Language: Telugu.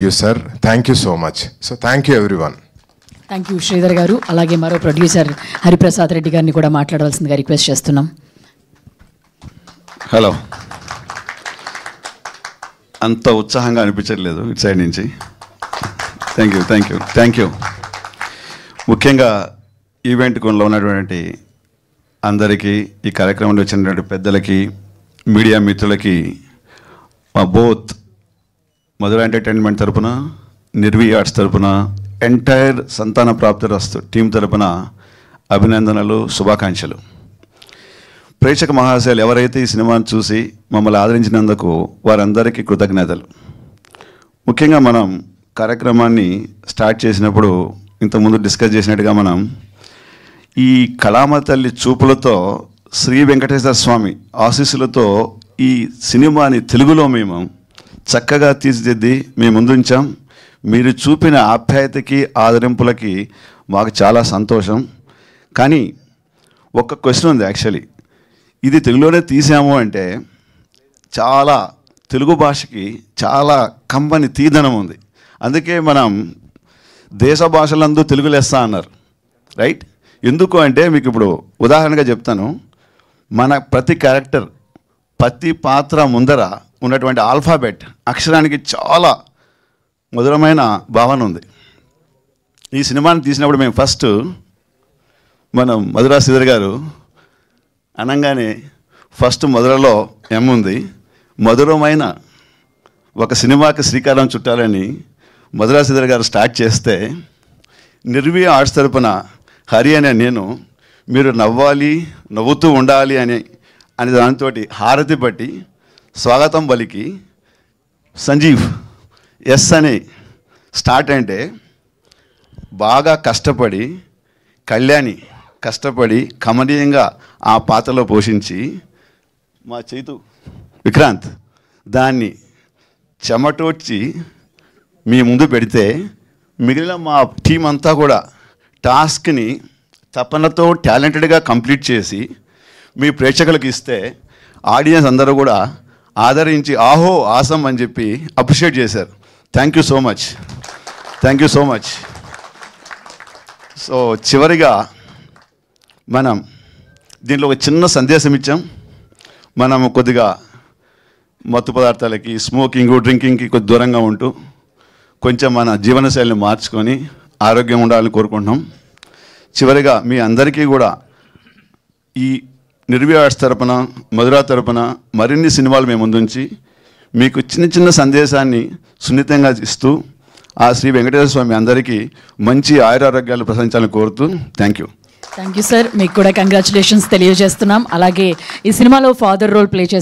You sir, thank you so much. So thank you everyone. Thank you Sridhar గారు. అలాగే మరో ప్రొడ్యూసర్ హరిప్రసాద్ రెడ్డి గారిని కూడా మాట్లాడవలసిందిగా రిక్వెస్ట్ చేస్తున్నాం. హలో, అంత ఉత్సాహంగా అనిపించట్లేదు ఇటు సైడ్ నుంచి. Thank you. ముఖ్యంగా ఈవెంట్ కొనలో ఉన్నటువంటి అందరికీ, ఈ కార్యక్రమంలో వచ్చినటువంటి పెద్దలకి, మీడియా మిత్రులకి, మా బోత్ మధుర ఎంటర్టైన్మెంట్ తరపున, నిర్వి ఆర్ట్స్ తరపున, ఎంటైర్ సంతాన ప్రాప్తిరస్తు టీం తరపున అభినందనలు, శుభాకాంక్షలు. ప్రేక్షక మహాశయాలు ఎవరైతే ఈ సినిమాను చూసి మమ్మల్ని ఆదరించినందుకు వారందరికీ కృతజ్ఞతలు. ముఖ్యంగా మనం కార్యక్రమాన్ని స్టార్ట్ చేసినప్పుడు ఇంతకుముందు డిస్కస్ చేసినట్టుగా మనం ఈ కళామ తల్లి చూపులతో, శ్రీ వెంకటేశ్వర స్వామి ఆశీస్సులతో ఈ సినిమాని తెలుగులో మేము చక్కగా తీర్చిదిద్ది మేము ముందుంచాం. మీరు చూపిన ఆప్యాయతకి, ఆదరింపులకి మాకు చాలా సంతోషం. కానీ ఒక్క క్వశ్చన్ ఉంది. యాక్చువల్లీ ఇది తెలుగులోనే తీసాము అంటే చాలా తెలుగు భాషకి చాలా కమ్మని తీదనం ఉంది. అందుకే మనం దేశ భాషలందు తెలుగు లెస్స అన్నారు, రైట్? ఎందుకు అంటే మీకు ఇప్పుడు ఉదాహరణగా చెప్తాను. మన ప్రతి క్యారెక్టర్, ప్రతి పాత్ర ముందర ఉన్నటువంటి ఆల్ఫాబెట్ అక్షరానికి చాలా మధురమైన భావన ఉంది. ఈ సినిమాని తీసినప్పుడు మేము ఫస్ట్ మనం మధురా శ్రీధర్ గారు అనగానే ఫస్ట్ మధురలో ఎం ఉంది. మధురమైన ఒక సినిమాకి శ్రీకారం చుట్టాలని మధురా శ్రీధర్ గారు స్టార్ట్ చేస్తే, నిర్వి ఆర్ట్స్ తరపున హరి అనే నేను మీరు నవ్వాలి, నవ్వుతూ ఉండాలి అని దానితో హారతి పట్టి స్వాగతం పలికి సంజీవ్ ఎస్ అని స్టార్ట్ అంటే, బాగా కష్టపడి కళ్యాణి కష్టపడి కమనీయంగా ఆ పాత్రలో పోషించి మా చైతు విక్రాంత్ దాన్ని చెమటోడ్చి మీ ముందు పెడితే, మిగిలిన మా టీం అంతా కూడా టాస్క్ని తపనతో టాలెంటెడ్గా కంప్లీట్ చేసి మీ ప్రేక్షకులకు ఇస్తే, ఆడియన్స్ అందరూ కూడా ఆదరించి ఆహో ఆసం అని చెప్పి అప్రిషియేట్ చేశారు. Thank you so much. So చివరిగా మనం దీంట్లో ఒక చిన్న సందేశం ఇచ్చాం. మనం కొద్దిగా మత్తు పదార్థాలకి, స్మోకింగ్, డ్రింకింగ్కి కొద్ది దూరంగా ఉంటూ కొంచెం మన జీవనశైలిని మార్చుకొని ఆరోగ్యం ఉండాలని కోరుకుంటున్నాం. చివరిగా మీ అందరికీ కూడా ఈ నిర్వి ఆర్ట్స్ తరపున, మధురా తరపున మరిన్ని సినిమాలు మేము ముందుంచి మీకు చిన్న సందేశాన్ని సున్నితంగా ఇస్తూ ఆ శ్రీ వెంకటేశ్వర స్వామి అందరికీ మంచి ఆయురారోగ్యాలు ప్రసాదించాలని కోరుతూ థ్యాంక్ యూ సార్. మీకు కూడా కంగ్రాచులేషన్స్ తెలియజేస్తున్నాం. అలాగే ఈ సినిమాలో ఫాదర్ రోల్ ప్లే చేస్తున్నారు